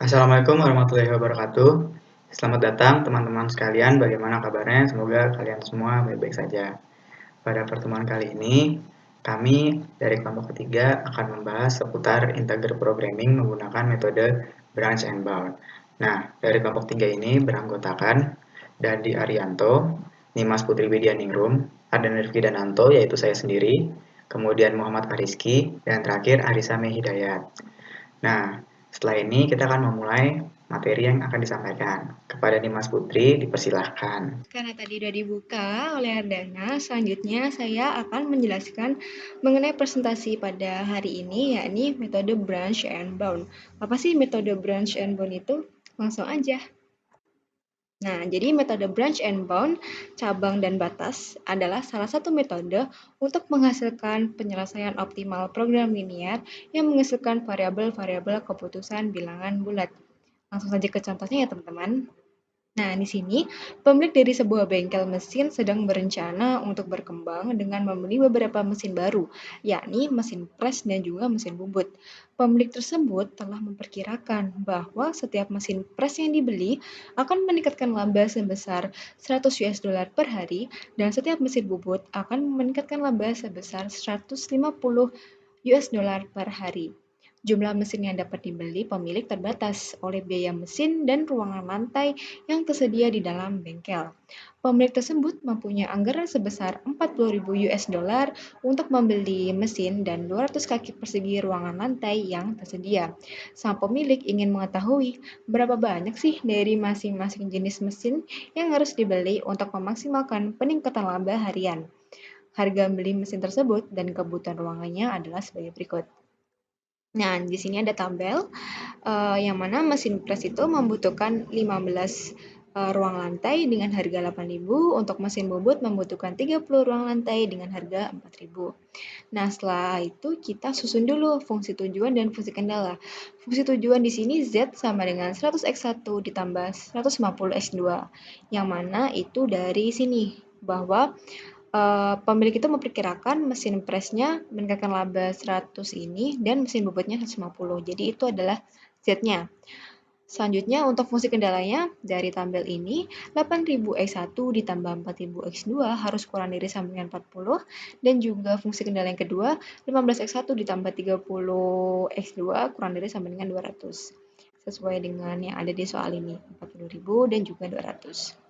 Assalamualaikum warahmatullahi wabarakatuh. Selamat datang teman-teman sekalian. Bagaimana kabarnya? Semoga kalian semua baik-baik saja. Pada pertemuan kali ini, kami dari kelompok ketiga akan membahas seputar integer programming menggunakan metode branch and bound. Nah, dari kelompok tiga ini beranggotakan Dandi Arianto, Nimas Putri Widianingrum, Ardan Rifki Dananto, yaitu saya sendiri, kemudian Muhammad Ariski, dan terakhir Arisa Hidayat. Nah, setelah ini kita akan memulai materi yang akan disampaikan. Kepada Dimas Putri, dipersilahkan. Karena tadi sudah dibuka oleh Ardana, selanjutnya saya akan menjelaskan mengenai presentasi pada hari ini, yakni metode branch and bound. Apa sih metode branch and bound itu? Langsung aja. Nah, jadi metode branch and bound, cabang dan batas, adalah salah satu metode untuk menghasilkan penyelesaian optimal program linear yang menghasilkan variabel-variabel keputusan bilangan bulat. Langsung saja ke contohnya ya teman-teman. Nah, di sini pemilik dari sebuah bengkel mesin sedang berencana untuk berkembang dengan membeli beberapa mesin baru, yakni mesin pres dan juga mesin bubut. Pemilik tersebut telah memperkirakan bahwa setiap mesin pres yang dibeli akan meningkatkan laba sebesar 100 US dollar per hari dan setiap mesin bubut akan meningkatkan laba sebesar 150 US dollar per hari. Jumlah mesin yang dapat dibeli pemilik terbatas oleh biaya mesin dan ruangan lantai yang tersedia di dalam bengkel. Pemilik tersebut mempunyai anggaran sebesar 40.000 US dollar untuk membeli mesin dan 200 kaki persegi ruangan lantai yang tersedia. Sang pemilik ingin mengetahui berapa banyak sih dari masing-masing jenis mesin yang harus dibeli untuk memaksimalkan peningkatan laba harian. Harga beli mesin tersebut dan kebutuhan ruangannya adalah sebagai berikut. Nah, di sini ada tabel yang mana mesin pres itu membutuhkan 15 ruang lantai dengan harga 8.000, untuk mesin bubut membutuhkan 30 ruang lantai dengan harga 4.000. Nah, setelah itu kita susun dulu fungsi tujuan dan fungsi kendala. Fungsi tujuan di sini Z sama dengan 100x1 ditambah 150x2, yang mana itu dari sini bahwa pemilik itu memperkirakan mesin presnya meningkatkan laba 100 ini dan mesin bobotnya 150. Jadi itu adalah Z-nya. Selanjutnya untuk fungsi kendalanya dari tabel ini 8.000x1 ditambah 4.000x2 harus kurang dari sama dengan 40, dan juga fungsi kendala yang kedua 15x1 ditambah 30x2 kurang dari sama dengan 200. Sesuai dengan yang ada di soal ini 40.000 dan juga 200.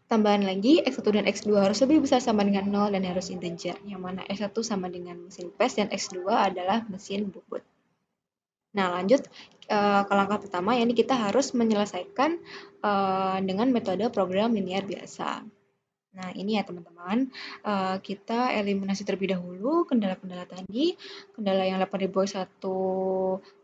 Tambahan lagi, X1 dan X2 harus lebih besar sama dengan 0 dan harus integer, yang mana X1 sama dengan mesin pres dan X2 adalah mesin bubut. Nah, lanjut ke langkah pertama, yakni kita harus menyelesaikan dengan metode program linear biasa. Nah, ini ya teman-teman, kita eliminasi terlebih dahulu kendala-kendala tadi. Kendala yang 8.000x1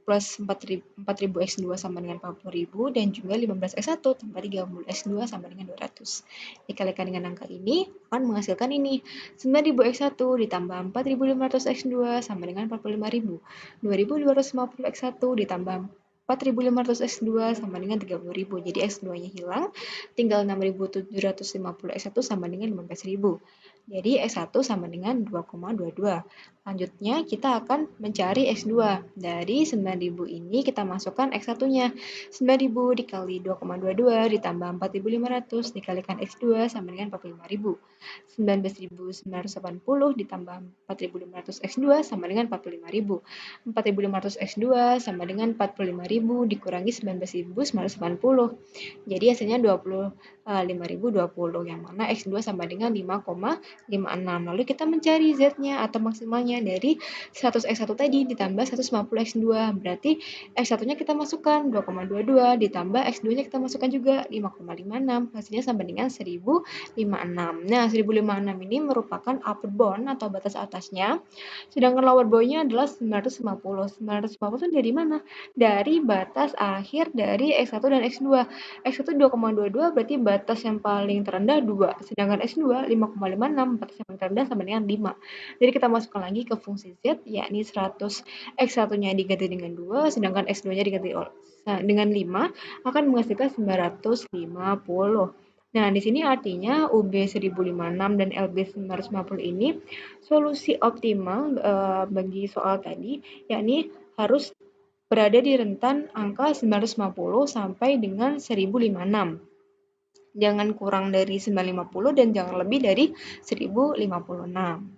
plus 4.000x2 sama dengan 40.000 dan juga 15x1 tambah 30x2 sama dengan 200. Dikalikan dengan angka ini akan menghasilkan ini 9.000x1 ditambah 4.500x2 sama dengan 45.000. 2.250x1 ditambah 4.500x2 sama dengan 30.000. Jadi x2-nya hilang, tinggal 6.750 x1 sama dengan 15.000. Jadi x1 sama dengan 2,22. Selanjutnya kita akan mencari x2. Dari 9.000 ini kita masukkan x1-nya. 9.000 dikali 2,22 ditambah 4.500 dikalikan x2 sama dengan 45.000. 19.980 ditambah 4.500 x2 sama dengan 45.000. 4.500 x2 sama dengan 45.000 dikurangi 19.980. Jadi hasilnya 25.020, yang mana X2 sama dengan 5,56. Lalu kita mencari Z-nya atau maksimalnya dari 100x1 tadi ditambah 150x2. Berarti X1-nya kita masukkan 2,22 ditambah X2-nya kita masukkan juga 5,56. Hasilnya sama dengan 1056. Nah, 1056 ini merupakan upper bound atau batas atasnya. Sedangkan lower bound-nya adalah 950. 950 itu dari mana? Dari batas akhir dari X1 dan X2. X1 2,22 berarti batas yang paling terendah 2, sedangkan X2 5,56 batas yang paling terendah sama dengan 5. Jadi kita masukkan lagi ke fungsi Z, yakni 100 X1-nya diganti dengan 2, sedangkan X2-nya diganti dengan 5 akan menghasilkan 950. Nah, di sini artinya UB 1056 dan LB 950 ini solusi optimal bagi soal tadi, yakni harus berada di rentan angka 950 sampai dengan 1056. Jangan kurang dari 950 dan jangan lebih dari 1056.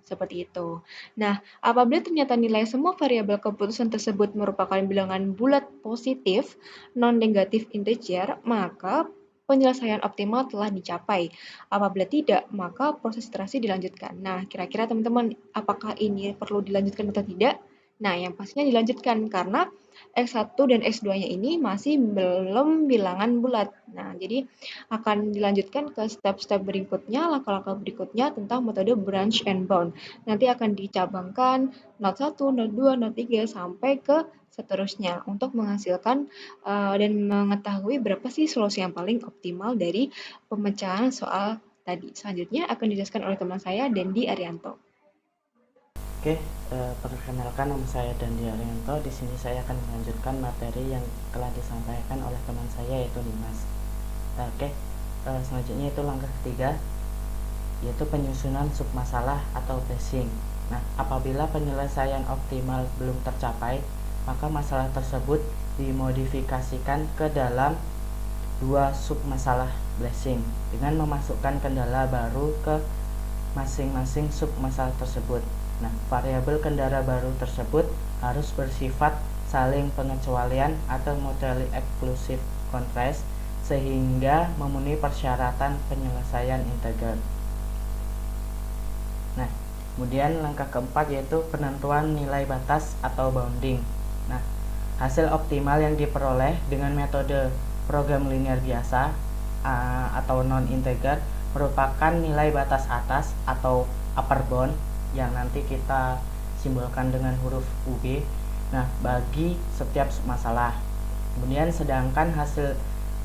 Seperti itu. Nah, apabila ternyata nilai semua variabel keputusan tersebut merupakan bilangan bulat positif, non-negatif integer, maka penyelesaian optimal telah dicapai. Apabila tidak, maka proses iterasi dilanjutkan. Nah, kira-kira teman-teman, apakah ini perlu dilanjutkan atau tidak? Nah, yang pastinya dilanjutkan karena X1 dan X2-nya ini masih belum bilangan bulat. Nah, jadi akan dilanjutkan ke step-step berikutnya, langkah-langkah berikutnya tentang metode branch and bound. Nanti akan dicabangkan not 1, not 2, not 3, sampai ke seterusnya untuk menghasilkan dan mengetahui berapa sih solusi yang paling optimal dari pemecahan soal tadi. Selanjutnya akan dijelaskan oleh teman saya, Dendi Arianto. Oke, perkenalkan nama saya Dendi Arianto. Di sini saya akan melanjutkan materi yang telah disampaikan oleh teman saya yaitu Dimas. Oke, selanjutnya itu langkah ketiga, yaitu penyusunan submasalah atau phasing. Nah, apabila penyelesaian optimal belum tercapai, maka masalah tersebut dimodifikasikan ke dalam dua submasalah blessing dengan memasukkan kendala baru ke masing-masing submasalah tersebut. Nah, variabel kendala baru tersebut harus bersifat saling pengecualian atau mutually exclusive contrast sehingga memenuhi persyaratan penyelesaian integer. Nah, kemudian langkah keempat yaitu penentuan nilai batas atau bounding. Nah, hasil optimal yang diperoleh dengan metode program linear biasa atau non-integer merupakan nilai batas atas atau upper bound yang nanti kita simbolkan dengan huruf UB. Nah, bagi setiap masalah. Kemudian sedangkan hasil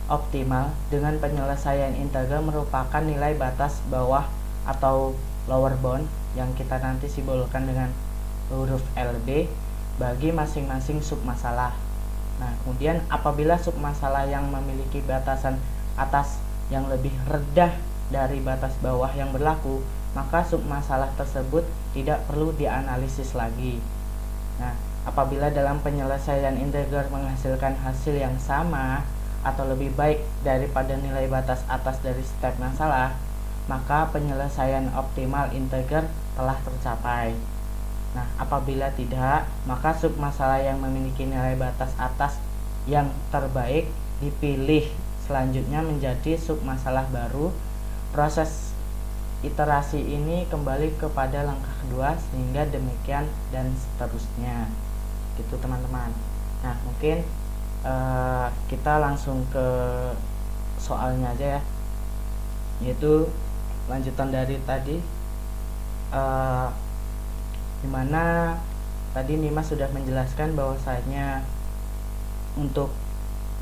optimal dengan penyelesaian integer merupakan nilai batas bawah atau lower bound yang kita nanti simbolkan dengan huruf LB bagi masing-masing submasalah. Nah, kemudian apabila submasalah yang memiliki batasan atas yang lebih rendah dari batas bawah yang berlaku, maka submasalah tersebut tidak perlu dianalisis lagi. Nah, apabila dalam penyelesaian integer menghasilkan hasil yang sama atau lebih baik daripada nilai batas atas dari setiap masalah, maka penyelesaian optimal integer telah tercapai. Nah, apabila tidak, maka submasalah yang memiliki nilai batas atas yang terbaik dipilih selanjutnya menjadi submasalah baru. Proses iterasi ini kembali kepada langkah kedua sehingga demikian dan seterusnya. Gitu teman-teman. Nah, mungkin kita langsung ke soalnya aja ya. Yaitu lanjutan dari tadi, dimana tadi Nimas sudah menjelaskan bahwasanya untuk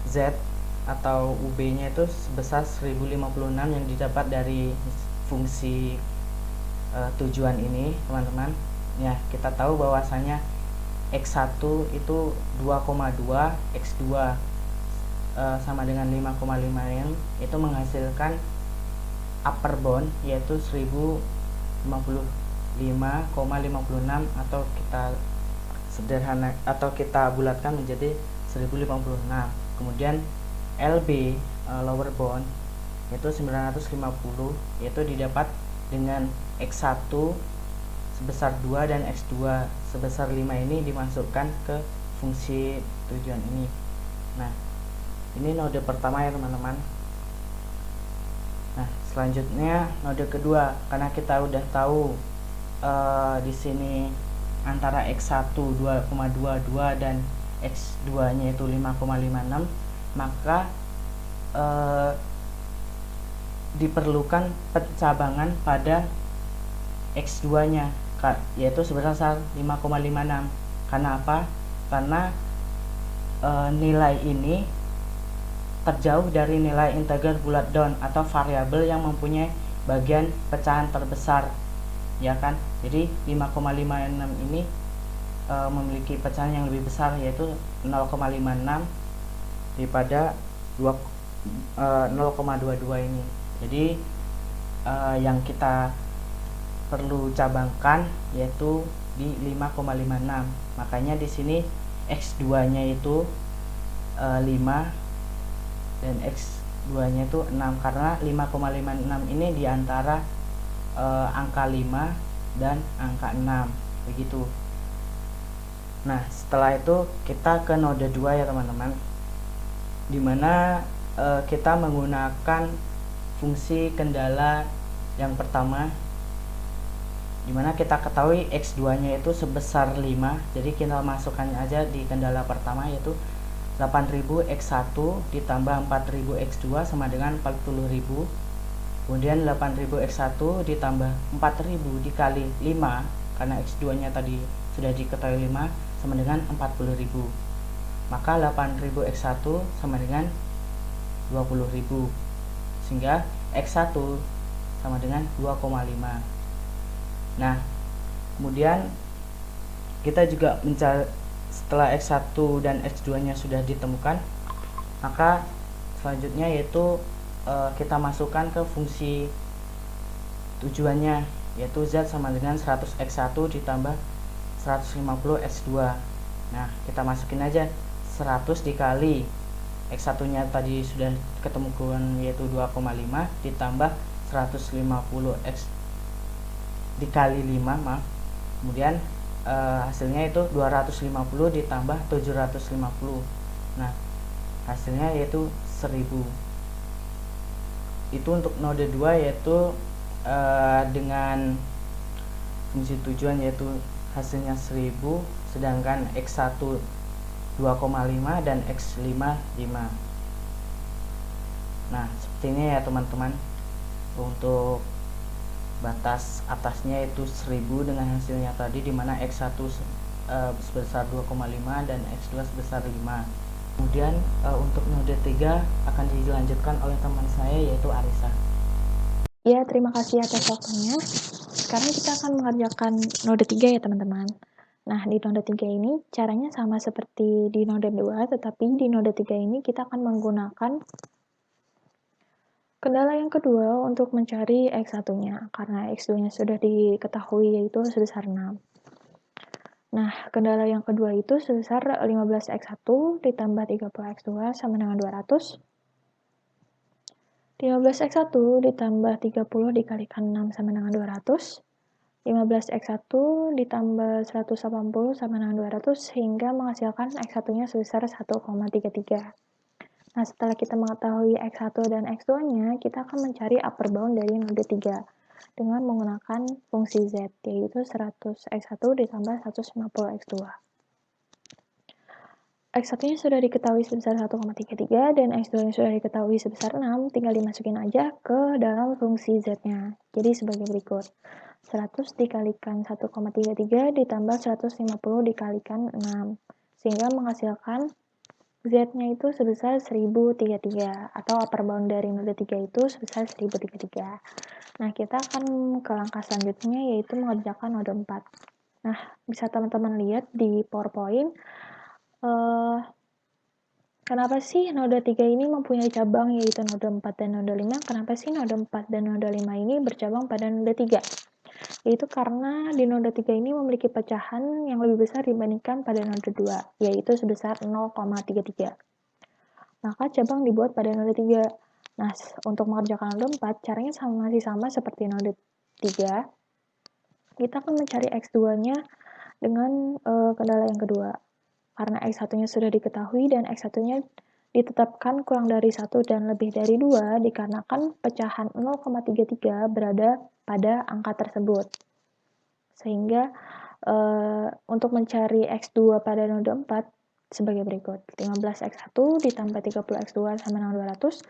Z atau UB-nya itu sebesar 1056 yang didapat dari fungsi tujuan ini, teman-teman. Ya, kita tahu bahwasanya X1 itu 2,2, X2 sama dengan 5,5 itu menghasilkan upper bound yaitu 1055,56 atau kita sederhana atau kita bulatkan menjadi 1056. Kemudian LB lower bound yaitu 950 yaitu didapat dengan X1 sebesar 2 dan X2 sebesar 5 ini dimasukkan ke fungsi tujuan ini. Nah, ini node pertama ya teman-teman. Nah, selanjutnya node kedua, karena kita udah tahu di sini antara X1 2,22 dan X2-nya itu 5,56, maka diperlukan pencabangan pada X2-nya yaitu sebesar 5,56. Karena apa? Karena nilai ini terjauh dari nilai integer bulat down atau variabel yang mempunyai bagian pecahan terbesar, ya kan? Jadi 5,56 ini memiliki pecahan yang lebih besar yaitu 0,56 daripada 0,22 ini. Jadi yang kita perlu cabangkan yaitu di 5,56. Makanya di sini X2 nya itu 5 dan X2 nya itu 6, karena 5,56 ini diantara angka 5 dan angka 6 begitu. Nah, setelah itu kita ke node 2 ya teman-teman, dimana kita menggunakan fungsi kendala yang pertama, dimana kita ketahui X2 nya itu sebesar 5, jadi kita masukkan aja di kendala pertama, yaitu 8.000 X1 ditambah 4.000 X2 sama dengan 40.000. Kemudian 8.000 X1 ditambah 4.000 dikali 5, karena X2 nya tadi sudah diketahui 5, sama dengan 40.000. Maka 8.000 X1 sama dengan 20.000, sehingga X1 sama dengan 2,5. Nah, kemudian kita juga mencari, setelah X1 dan X2 nya sudah ditemukan, maka selanjutnya yaitu kita masukkan ke fungsi tujuannya, yaitu Z sama dengan 100 X1 ditambah 150 X2. Nah, kita masukin aja 100 dikali X1 nya tadi sudah ketemukan, yaitu 2,5 ditambah 150 X dikali 5, maaf. Kemudian hasilnya itu 250 ditambah 750. Nah, hasilnya yaitu 1000. Itu untuk node 2, yaitu dengan fungsi tujuan yaitu hasilnya 1000, sedangkan X1 2,5 dan X5 5. Nah, seperti ini ya teman-teman. Untuk batas atasnya itu 1000 dengan hasilnya tadi, dimana X1 sebesar 2,5 dan X2 sebesar 5. Kemudian untuk node 3 akan dilanjutkan oleh teman saya, yaitu Arisa. Ya, terima kasih atas waktunya. Sekarang kita akan mengerjakan node 3 ya teman-teman. Nah, di node 3 ini caranya sama seperti di node 2, tetapi di node 3 ini kita akan menggunakan kendala yang kedua untuk mencari X1-nya, karena X2-nya sudah diketahui yaitu sebesar 6. Nah, kendala yang kedua itu sebesar 15 X1 ditambah 30 X2 sama dengan 200. 15 X1 ditambah 30 dikalikan 6 sama dengan 200. 15 X1 ditambah 180 sama dengan 200, sehingga menghasilkan X1-nya sebesar 1,33. Nah, setelah kita mengetahui X1 dan X2-nya, kita akan mencari upper bound dari node 3 dengan menggunakan fungsi Z, yaitu 100 X1 ditambah 150 X2. X1-nya sudah diketahui sebesar 1,33 dan X2-nya sudah diketahui sebesar 6, tinggal dimasukin aja ke dalam fungsi Z-nya. Jadi sebagai berikut. 100 dikalikan 1,33 ditambah 150 dikalikan 6, sehingga menghasilkan Z-nya itu sebesar 1033, atau upper bound dari node 3 itu sebesar 1033. Nah, kita akan ke langkah selanjutnya, yaitu mengerjakan node 4. Nah, bisa teman-teman lihat di PowerPoint, kenapa sih node 3 ini mempunyai cabang, yaitu node 4 dan node 5? Kenapa sih node 4 dan node 5 ini bercabang pada node 3? Yaitu karena di node 3 ini memiliki pecahan yang lebih besar dibandingkan pada node 2, yaitu sebesar 0,33. Maka cabang dibuat pada node 3. Nah, untuk mengerjakan node 4, caranya masih sama seperti node 3. Kita akan mencari X2-nya dengan kendala yang kedua. Karena X1-nya sudah diketahui dan X1-nya ditetapkan kurang dari 1 dan lebih dari 2, dikarenakan pecahan 0,33 berada pada angka tersebut. Sehingga untuk mencari X2 pada node 4 sebagai berikut. 15 X1 ditambah 30 X2 sama dengan 200.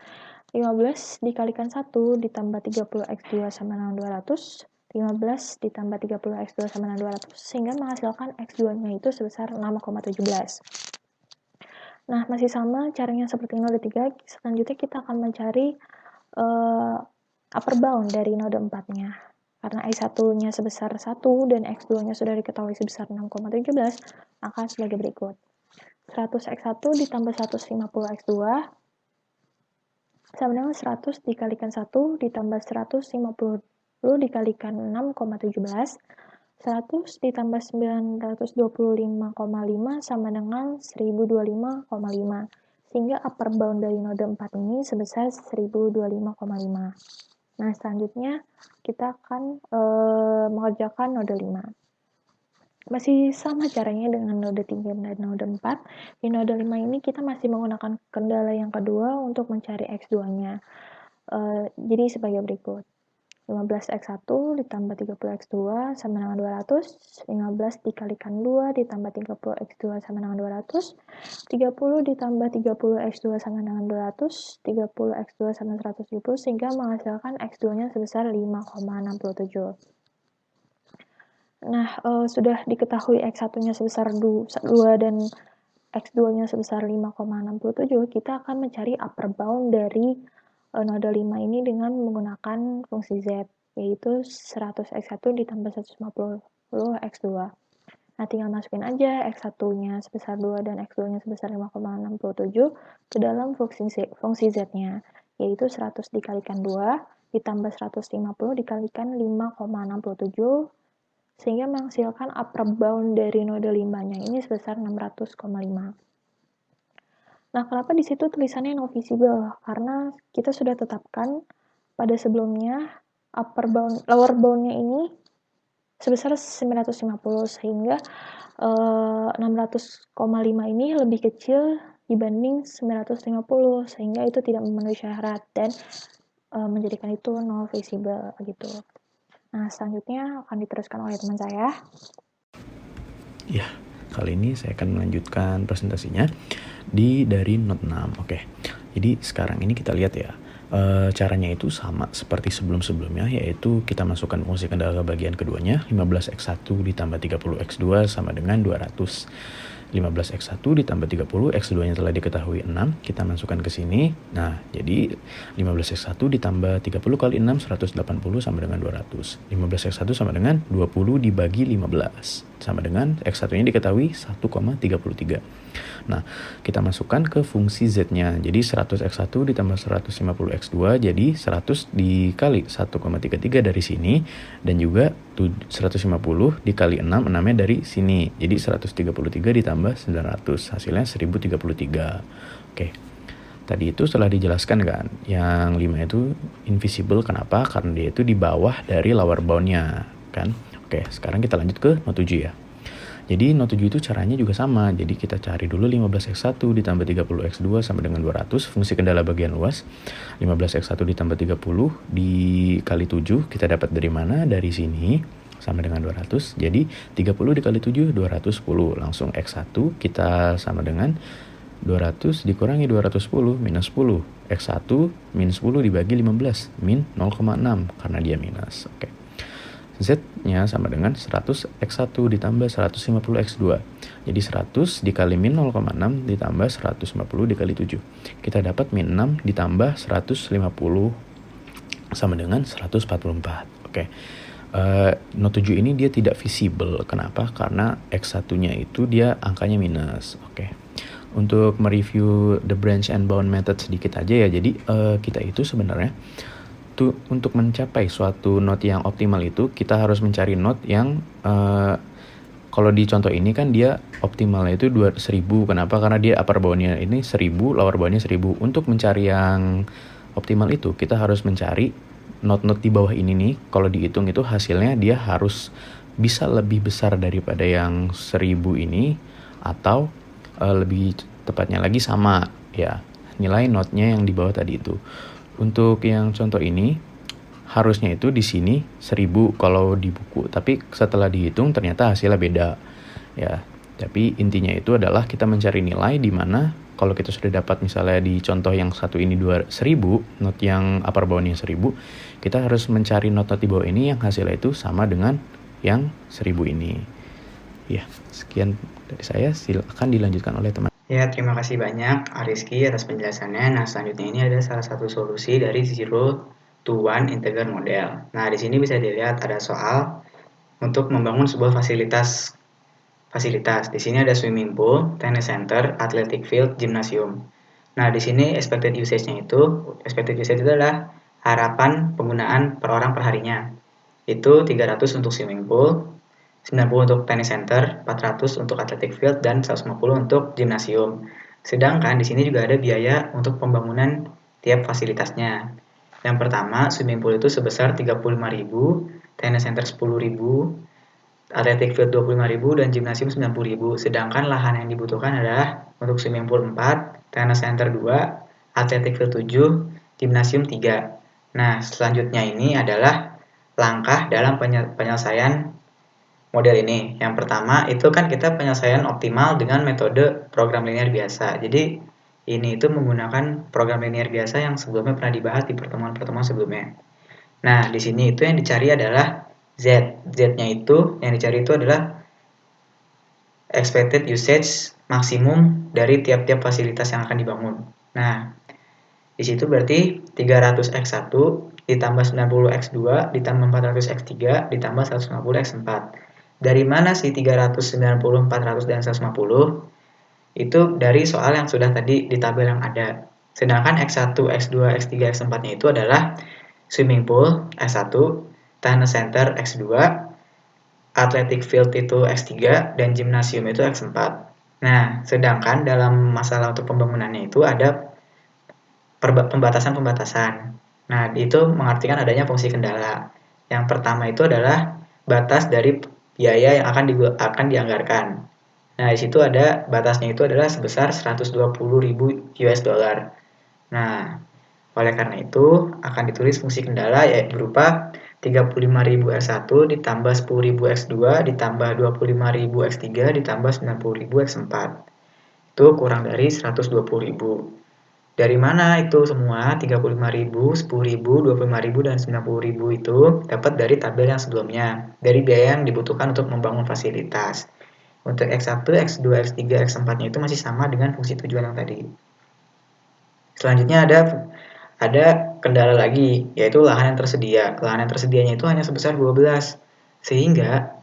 15 dikalikan 1 ditambah 30 X2 sama dengan 200. 15 ditambah 30 X2 sama dengan 200, sehingga menghasilkan X2-nya itu sebesar 6,17. Nah, masih sama caranya seperti node 3. Selanjutnya kita akan mencari upper bound dari node 4-nya. Karena X1-nya sebesar 1 dan X2-nya sudah diketahui sebesar 6,17, maka sebagai berikut. 100 X1 ditambah 150 X2 sama dengan 100 dikalikan 1 ditambah 150 dikalikan 6,17. 100 ditambah 925,5 sama dengan 1025,5. Sehingga upper bound dari node 4 ini sebesar 1025,5. Nah, selanjutnya kita akan mengerjakan node 5. Masih sama caranya dengan node 3 dan node 4. Di node 5 ini kita masih menggunakan kendala yang kedua untuk mencari X2-nya. Jadi sebagai berikut. 15x1 ditambah 30x2 sama dengan 200, 15 dikalikan 2 ditambah 30x2 sama dengan 200, 30 ditambah 30x2 sama dengan 200, 30x2 sama 170 sehingga menghasilkan x2-nya sebesar 5,67. Nah, sudah diketahui x1-nya sebesar 2 dan x2-nya sebesar 5,67, kita akan mencari upper bound dari node 5 ini dengan menggunakan fungsi z, yaitu 100x1 ditambah 150x2. Nah, tinggal masukin aja x1-nya sebesar 2 dan x2-nya sebesar 5,67 ke dalam fungsi z-nya, yaitu 100 dikalikan 2 ditambah 150 dikalikan 5,67 sehingga menghasilkan upper bound dari node 5-nya ini sebesar 600,5. Nah, kenapa di situ tulisannya no visible? Karena kita sudah tetapkan pada sebelumnya lower bound-nya ini sebesar 950 sehingga 600,5 ini lebih kecil dibanding 950 sehingga itu tidak memenuhi syarat dan menjadikan itu no visible gitu. Nah, selanjutnya akan diteruskan oleh teman saya. Ya, kali ini saya akan melanjutkan presentasinya dari note 6. Oke. Jadi sekarang ini kita lihat ya. Caranya itu sama seperti sebelum-sebelumnya, yaitu kita masukkan fungsi kendala bagian keduanya, 15x1 ditambah 30x2 sama dengan 200. 15x1 ditambah 30, x2-nya telah diketahui 6, kita masukkan ke sini. Nah, jadi 15x1 ditambah 30 kali 6, 180 sama dengan 200. 15x1 sama dengan 20 dibagi 15, sama dengan x1-nya diketahui 1,33. Nah, kita masukkan ke fungsi z-nya. Jadi 100x1 ditambah 150x2, jadi 100 dikali 1,33 dari sini, dan juga 150 dikali 6, 6-nya dari sini. Jadi 133 ditambah 900, hasilnya 1033. Oke. Tadi itu setelah dijelaskan kan, yang 5 itu invisible, kenapa? Karena dia itu di bawah dari lower bound-nya, kan? Oke, sekarang kita lanjut ke note 7 ya. Jadi note 7 itu caranya juga sama. Jadi kita cari dulu 15x1 ditambah 30x2 sama dengan 200, fungsi kendala bagian luas. 15x1 ditambah 30 dikali 7, kita dapat dari mana? Dari sini, sama dengan 200. Jadi 30 dikali 7, 210. Langsung x1 kita sama dengan 200 dikurangi 210, minus 10. X1 minus 10 dibagi 15, min 0,6 karena dia minus. Oke. Z-nya sama dengan 100x1 ditambah 150x2. Jadi 100 dikali min 0,6 ditambah 150 dikali 7. Kita dapat min 6 ditambah 150 sama dengan 144. Oke. Note 7 ini dia tidak visible. Kenapa? Karena x1-nya itu dia angkanya minus. Oke. Untuk mereview the branch and bound method sedikit aja ya. Jadi kita itu sebenarnya untuk mencapai suatu note yang optimal itu kita harus mencari note yang kalau di contoh ini kan dia optimalnya itu 1000. Kenapa? Karena dia upper bound-nya ini 1000, lower bound-nya 1000. Untuk mencari yang optimal itu kita harus mencari note-note di bawah ini nih. Kalau dihitung itu hasilnya dia harus bisa lebih besar daripada yang 1000 ini, atau lebih tepatnya lagi sama ya nilai note-nya yang di bawah tadi itu. Untuk yang contoh ini harusnya itu di sini 1000 kalau di buku, tapi setelah dihitung ternyata hasilnya beda ya. Tapi intinya itu adalah kita mencari nilai di mana kalau kita sudah dapat misalnya di contoh yang satu ini 1000, not yang upper bound-nya 1000, kita harus mencari not di bawah ini yang hasilnya itu sama dengan yang 1000 ini. Ya, sekian dari saya, silakan dilanjutkan oleh teman. Ya, terima kasih banyak Ariski atas penjelasannya. Nah, selanjutnya ini ada salah satu solusi dari zero to one integer model. Nah, di sini bisa dilihat ada soal untuk membangun sebuah fasilitas. Di sini ada swimming pool, tennis center, athletic field, gymnasium. Nah, di sini expected usage adalah harapan penggunaan per orang per harinya. Itu 300 untuk swimming pool, 90 untuk tennis center, 400 untuk athletic field, dan 150 untuk gimnasium. Sedangkan di sini juga ada biaya untuk pembangunan tiap fasilitasnya. Yang pertama, swimming pool itu sebesar 35.000, tennis center 10.000, athletic field 25.000, dan gimnasium 90.000. Sedangkan lahan yang dibutuhkan adalah untuk swimming pool 4, tennis center 2, athletic field 7, gimnasium 3. Nah, selanjutnya ini adalah langkah dalam penyelesaian model ini. Yang pertama itu kan kita penyelesaian optimal dengan metode program linear biasa. Jadi ini itu menggunakan program linear biasa yang sebelumnya pernah dibahas di pertemuan-pertemuan sebelumnya. Nah, di sini itu yang dicari adalah Z. Z-nya itu yang dicari itu adalah expected usage maksimum dari tiap-tiap fasilitas yang akan dibangun. Nah, di situ berarti 300x1 ditambah 90x2 ditambah 400x3 ditambah 150x4. Dari mana sih 390, 400, dan 150? Itu dari soal yang sudah tadi di tabel yang ada. Sedangkan x1, x2, x3, x4-nya itu adalah swimming pool x1, tennis center x2, athletic field itu x3, dan gimnasium itu x4. Nah, sedangkan dalam masalah untuk pembangunannya itu ada pembatasan-pembatasan. Nah, itu mengartikan adanya fungsi kendala. Yang pertama itu adalah batas dari biaya yang akan dianggarkan. Nah, di situ ada batasnya itu adalah sebesar 120.000 US dollar. Nah, oleh karena itu akan ditulis fungsi kendala yaitu berupa 35.000 X1 ditambah 10.000 X2 ditambah 25.000 X3 ditambah 90.000 X4. Itu kurang dari 120.000. Dari mana itu semua 35.000, 10.000, 25.000, dan 90.000 itu dapat dari tabel yang sebelumnya, dari biaya yang dibutuhkan untuk membangun fasilitas. Untuk X1, X2, X3, X4-nya itu masih sama dengan fungsi tujuan yang tadi. Selanjutnya ada kendala lagi, yaitu lahan yang tersedia. Lahan yang tersedianya itu hanya sebesar 12, sehingga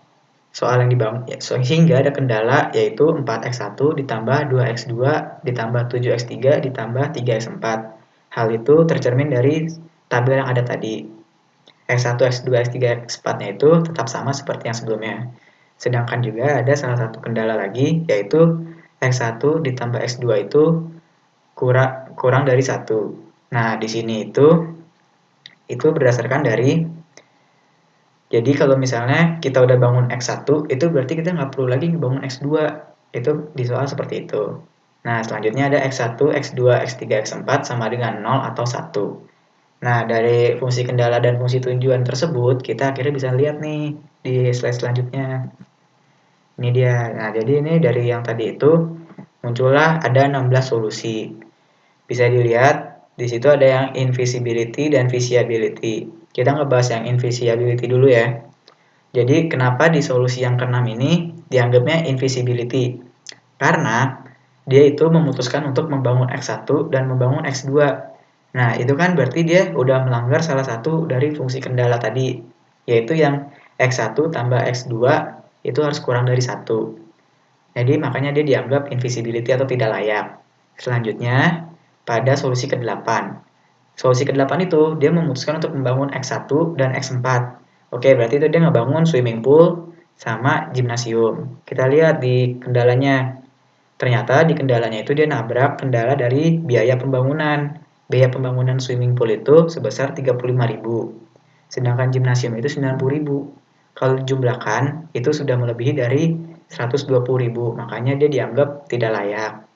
soal yang dibangun sehingga ada kendala yaitu 4x1 ditambah 2x2 ditambah 7x3 ditambah 3x4. Hal itu tercermin dari tabel yang ada tadi. X1, X2, X3, X4-nya itu tetap sama seperti yang sebelumnya. Sedangkan juga ada salah satu kendala lagi yaitu X1 ditambah X2 itu kurang dari 1. Nah, di sini itu berdasarkan dari jadi kalau misalnya kita udah bangun X1, itu berarti kita nggak perlu lagi bangun X2. Itu di soal seperti itu. Nah, selanjutnya ada X1, X2, X3, X4 sama dengan 0 atau 1. Nah, dari fungsi kendala dan fungsi tujuan tersebut, kita akhirnya bisa lihat nih di slide selanjutnya. Ini dia. Nah, jadi ini dari yang tadi itu, muncullah ada 16 solusi. Bisa dilihat, di situ ada yang invisibility dan visibility. Kita ngebahas yang invisibility dulu ya. Jadi kenapa di solusi yang ke-6 ini dianggapnya invisibility? Karena dia itu memutuskan untuk membangun X1 dan membangun X2. Nah, itu kan berarti dia udah melanggar salah satu dari fungsi kendala tadi, yaitu yang X1 tambah X2 itu harus kurang dari 1. Jadi makanya dia dianggap invisibility atau tidak layak. Selanjutnya, pada solusi ke-8. Solusi ke-8 itu dia memutuskan untuk membangun X1 dan X4. Oke, berarti itu dia ngebangun swimming pool sama gimnasium. Kita lihat di kendalanya. Ternyata di kendalanya itu dia nabrak kendala dari biaya pembangunan. Biaya pembangunan swimming pool itu sebesar 35.000. Sedangkan gimnasium itu 90.000. Kalau dijumlahkan, itu sudah melebihi dari 120.000. Makanya dia dianggap tidak layak.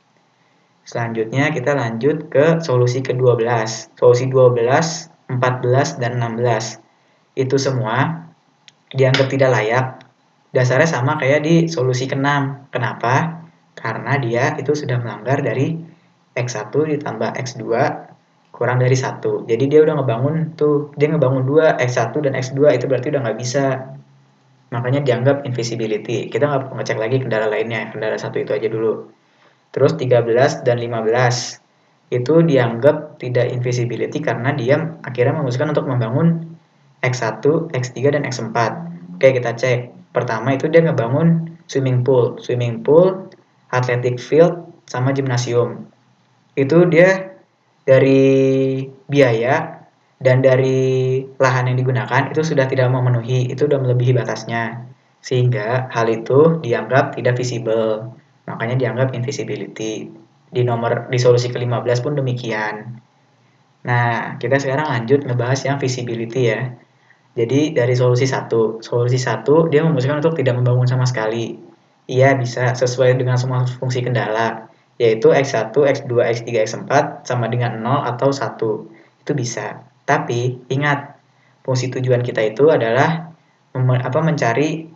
Selanjutnya kita lanjut ke solusi ke-12. Solusi 12, 14, dan 16. Itu semua dianggap tidak layak. Dasarnya sama kayak di solusi ke-6. Kenapa? Karena dia itu sudah melanggar dari X1 ditambah X2 kurang dari 1. Jadi dia udah ngebangun 2, X1 dan X2 itu berarti udah nggak bisa. Makanya dianggap invisibility. Kita nggak perlu ngecek lagi kendala lainnya. Kendala 1 itu aja dulu. Terus 13 dan 15 itu dianggap tidak invisibility karena dia akhirnya memutuskan untuk membangun X1, X3, dan X4. Oke, kita cek. Pertama itu dia ngebangun swimming pool, athletic field, sama gimnasium. Itu dia dari biaya dan dari lahan yang digunakan itu sudah tidak memenuhi, itu sudah melebihi batasnya. Sehingga hal itu dianggap tidak visible. Makanya dianggap invisibility. Di solusi ke-15 pun demikian. Nah, kita sekarang lanjut ngebahas yang visibility ya. Jadi dari solusi 1 dia memutuskan untuk tidak membangun sama sekali. Ia bisa sesuai dengan semua fungsi kendala, yaitu X1, X2, X3, X4 sama dengan 0 atau 1. Itu bisa. Tapi ingat, fungsi tujuan kita itu adalah mencari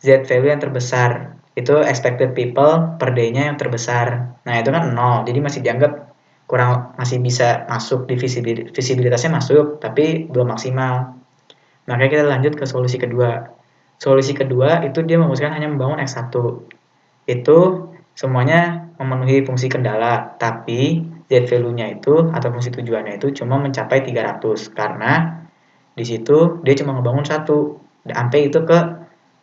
Z value yang terbesar. Itu expected people per day-nya yang terbesar. Nah, itu kan 0. Jadi masih dianggap masih bisa masuk di visibilitasnya masuk, tapi belum maksimal. Makanya kita lanjut ke solusi kedua. Solusi kedua itu dia memutuskan hanya membangun X1. Itu semuanya memenuhi fungsi kendala, tapi Z value-nya itu atau fungsi tujuannya itu cuma mencapai 300 karena di situ dia cuma ngebangun 1 sampai itu ke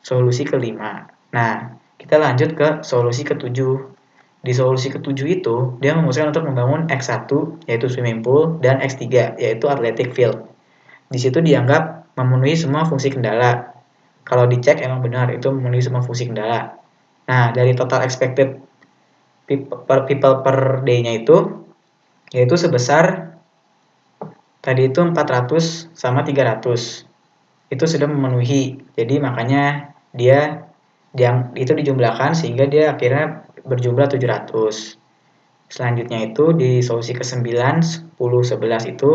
solusi kelima. Nah, kita lanjut ke solusi ketujuh. Di solusi ketujuh itu dia memutuskan untuk membangun X1 yaitu swimming pool dan X3 yaitu athletic field. Di situ dianggap memenuhi semua fungsi kendala. Kalau dicek emang benar itu memenuhi semua fungsi kendala. Nah, dari total expected people per day-nya itu yaitu sebesar tadi itu 400 sama 300. Itu sudah memenuhi. Jadi makanya dia itu dijumlahkan sehingga dia akhirnya berjumlah 700. Selanjutnya itu di solusi ke-9, 10, 11 itu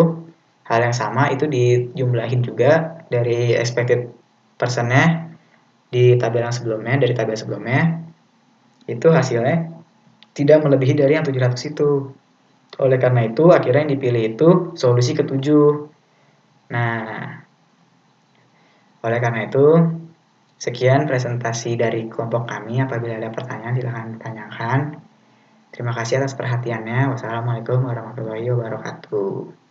hal yang sama, itu dijumlahin juga dari expected person-nya di tabel yang sebelumnya, dari tabel sebelumnya. Itu hasilnya tidak melebihi dari yang 700 itu. Oleh karena itu, akhirnya yang dipilih itu solusi ke-7. Nah, oleh karena itu, sekian presentasi dari kelompok kami. Apabila ada pertanyaan, silakan ditanyakan. Terima kasih atas perhatiannya. Wassalamualaikum warahmatullahi wabarakatuh.